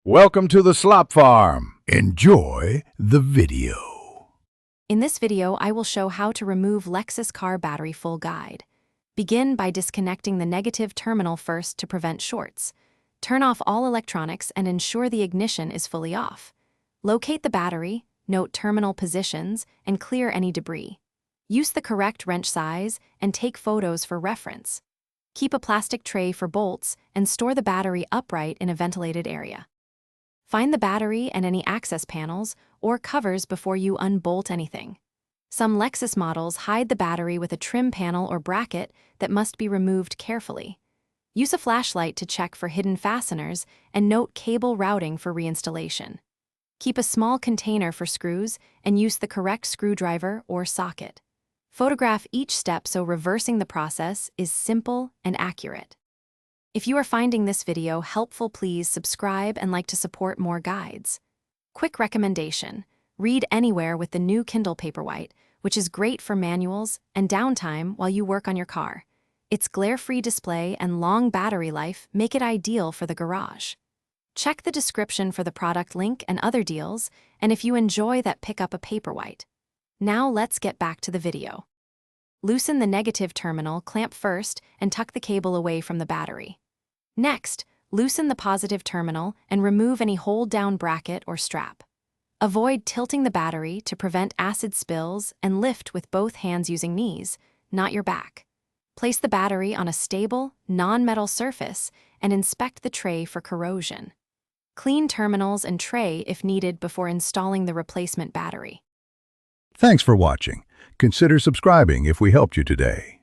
Welcome to the Slop Farm. Enjoy the video. In this video, I will show how to remove Lexus car battery full guide. Begin by disconnecting the negative terminal first to prevent shorts. Turn off all electronics and ensure the ignition is fully off. Locate the battery, note terminal positions, and clear any debris. Use the correct wrench size and take photos for reference. Keep a plastic tray for bolts and store the battery upright in a ventilated area. Find the battery and any access panels or covers before you unbolt anything. Some Lexus models hide the battery with a trim panel or bracket that must be removed carefully. Use a flashlight to check for hidden fasteners and note cable routing for reinstallation. Keep a small container for screws and use the correct screwdriver or socket. Photograph each step so reversing the process is simple and accurate. If you are finding this video helpful, please subscribe and like to support more guides. Quick recommendation: read anywhere with the new Kindle Paperwhite, which is great for manuals and downtime while you work on your car. Its glare-free display and long battery life make it ideal for the garage. Check the description for the product link and other deals, and if you enjoy that, pick up a Paperwhite. Now let's get back to the video. Loosen the negative terminal clamp first and tuck the cable away from the battery. Next, loosen the positive terminal and remove any hold-down bracket or strap. Avoid tilting the battery to prevent acid spills and lift with both hands using knees, not your back. Place the battery on a stable, non-metal surface and inspect the tray for corrosion. Clean terminals and tray if needed before installing the replacement battery. Thanks for watching. Consider subscribing if we helped you today.